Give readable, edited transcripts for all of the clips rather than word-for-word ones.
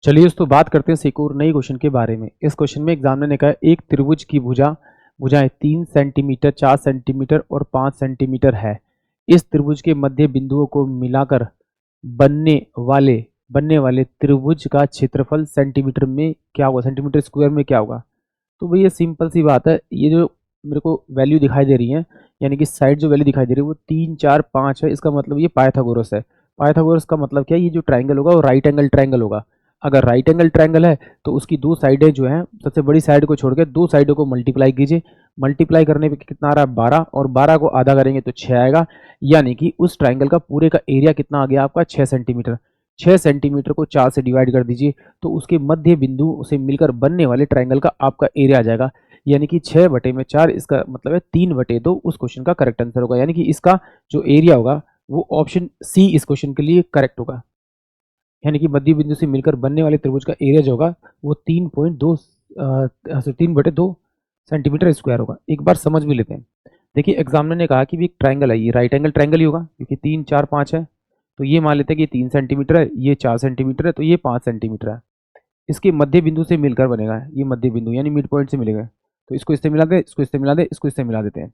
चलिए दोस्तों बात करते हैं एक और नई क्वेश्चन के बारे में। इस क्वेश्चन में एग्जामिनर ने कहा एक त्रिभुज की भुजाएं 3 सेंटीमीटर, 4 सेंटीमीटर और 5 सेंटीमीटर है। इस त्रिभुज के मध्य बिंदुओं को मिलाकर बनने वाले बनने वाले त्रिभुज का क्षेत्रफल सेंटीमीटर में क्या होगा, सेंटीमीटर स्क्वायर में क्या होगा। तो भैया सिंपल सी बात है, ये जो मेरे को वैल्यू दिखाई दे रही है, यानी कि साइड जो वैल्यू दिखाई दे रही है वो 3, 4, 5 है। इसका मतलब ये पाइथागोरस है। पाइथागोरस का मतलब क्या है, ये जो ट्राइंगल होगा वो राइट एंगल ट्राइंगल होगा। अगर राइट एंगल ट्राइंगल है तो उसकी दो साइडें जो हैं, सबसे बड़ी साइड को छोड़ के दो साइडों को मल्टीप्लाई कीजिए। मल्टीप्लाई करने पे कितना आ रहा है 12, और 12 को आधा करेंगे तो 6 आएगा। यानी कि उस ट्राइंगल का पूरे का एरिया कितना आ गया आपका 6 सेंटीमीटर। 6 सेंटीमीटर को 4 से डिवाइड कर दीजिए तो उसके मध्य बिंदु से मिलकर बनने वाले ट्राइंगल का आपका एरिया आ जाएगा। यानी कि 6/4, इसका मतलब है 3/2 उस क्वेश्चन का करेक्ट आंसर होगा। यानी कि इसका जो एरिया होगा वो ऑप्शन सी इस क्वेश्चन के लिए करेक्ट होगा। यानी कि मध्य बिंदु से मिलकर बनने वाले त्रिभुज का एरिया जो होगा वो 3/2 सेंटीमीटर स्क्वायर होगा। एक बार समझ भी लेते हैं। देखिए एग्जामिनर ने कहा कि भी एक ट्राइंगल है, ये राइट एंगल ट्राइंगल ही होगा क्योंकि 3, 4, 5 है। तो ये मान लेते हैं कि 3 सेंटीमीटर है, ये 4 सेंटीमीटर है, तो ये 5 सेंटीमीटर है। इसके मध्य बिंदु से मिलकर बनेगा, ये मध्य बिंदु यानी मिड पॉइंट से मिलेगा। तो इसको इससे मिला दे, इसको इससे मिला दे, इसको इससे मिला देते हैं।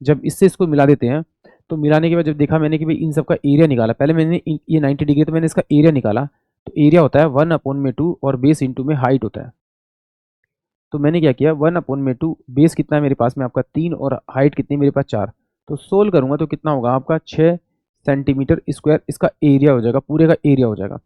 जब इससे इसको मिला देते हैं तो मिलाने के बाद जब देखा मैंने कि भाई इन सब का एरिया निकाला, पहले मैंने ये 90 डिग्री तो मैंने इसका एरिया निकाला। तो एरिया होता है 1/2 और बेस इंटू में हाइट होता है। तो मैंने क्या किया, 1/2, बेस कितना है मेरे पास में आपका 3 और हाइट कितनी मेरे पास 4। तो सोल्व करूंगा तो कितना होगा आपका 6 सेंटीमीटर स्क्वायर इसका एरिया हो जाएगा, पूरे का एरिया हो जाएगा।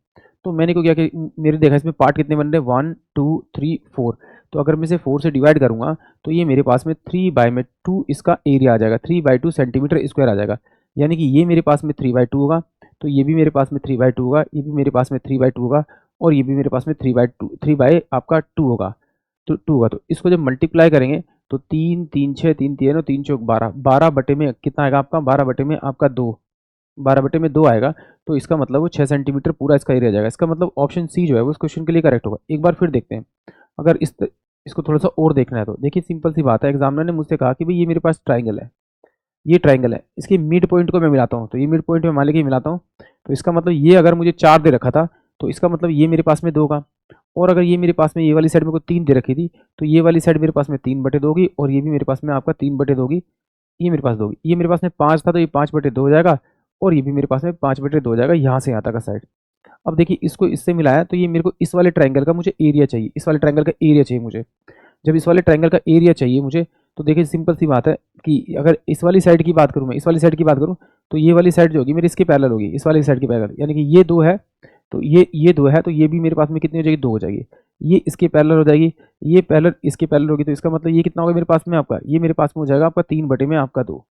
तो मैंने को क्या कि मेरे देखा इसमें पार्ट कितने बन रहे हैं 1, 2, 3, 4। तो अगर मैं इसे 4 से डिवाइड करूंगा तो ये मेरे पास में 3/2 इसका एरिया आ जाएगा, 3/2 सेंटीमीटर स्क्वायर आ जाएगा। यानी कि ये मेरे पास में 3/2 होगा, तो ये भी मेरे पास में 3/2 होगा, ये भी मेरे पास में 3/2 होगा, और ये भी मेरे पास में 3/2 होगा। तो 2 होगा। तो इसको जब मल्टीप्लाई करेंगे तो 3, 3, 6, 3, 3 और 3 चौक 12, 12 बटे में कितना आएगा आपका, 12 बटे में आपका 2, 12 बटे में 2 आएगा। तो इसका मतलब वो 6 सेंटीमीटर पूरा इसका एरिया जाएगा। इसका मतलब ऑप्शन सी जो है वो इस क्वेश्चन के लिए करेक्ट होगा। एक बार फिर देखते हैं, अगर इसको थोड़ा सा और देखना है तो देखिए सिंपल सी बात है। एग्जामिनर ने मुझसे कहा कि भाई ये मेरे पास ट्राइंगल है, ये ट्राइंगल है, इसके मिड पॉइंट को मैं मिलाता हूँ। तो ये मिड पॉइंट में मान लीजिए मिलाता हूँ, तो इसका मतलब ये अगर मुझे 4 दे रखा था तो इसका मतलब ये मेरे पास में 2 होगा। और अगर ये मेरे पास में ये वाली साइड मेरे को 3 दे रखी थी तो ये वाली साइड मेरे पास में 3/2 होगी, और ये भी मेरे पास में आपका 3/2 होगी। ये मेरे पास 2 होगी। ये मेरे पास में 5 था तो ये 5/2 हो जाएगा, और ये भी मेरे पास में 5/2 हो जाएगा यहाँ से यहाँ तक का साइड। अब देखिए इसको इससे मिलाया तो ये मेरे को इस वाले ट्राइंगल का मुझे एरिया चाहिए, इस वाले ट्राइंगल का एरिया चाहिए मुझे। जब इस वाले ट्राइंगल का एरिया चाहिए मुझे, तो देखिए सिंपल सी बात है कि अगर इस वाली साइड की बात करूँ, मैं इस वाली साइड की बात करूँ, तो ये वाली साइड जो होगी मेरी इसके पैरेलल होगी, इस वाली साइड की पैरेलल। यानी कि ये 2 है, तो ये 2 है, तो ये भी मेरे पास में कितनी हो जाएगी, 2 हो जाएगी। ये इसके पैरेलल हो जाएगी, ये पैरेलल इसके पैरेलल होगी, तो इसका मतलब ये कितना होगा मेरे पास में आपका, ये मेरे पास में हो जाएगा आपका 3/2।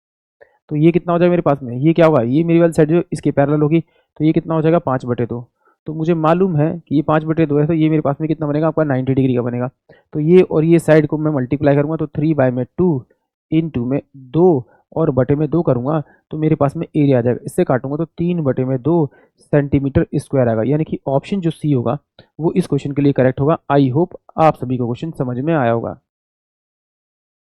तो ये कितना हो जाएगा मेरे पास में, ये क्या होगा, ये मेरी वाली साइड जो इसके पैरेलल होगी, तो ये कितना हो जाएगा 5/2। तो मुझे मालूम है कि ये 5/2 है, तो ये मेरे पास में कितना बनेगा आपका 90 डिग्री का बनेगा। तो ये और ये साइड को मैं मल्टीप्लाई करूंगा तो 3/2 इंटू में 2 और बटे में 2 करूंगा तो मेरे पास में एरिया आ जाएगा। इससे काटूंगा तो 3/2 सेंटीमीटर स्क्वायर आएगा। यानी कि ऑप्शन जो सी होगा वो इस क्वेश्चन के लिए करेक्ट होगा। आई होप आप सभी को क्वेश्चन समझ में आया होगा।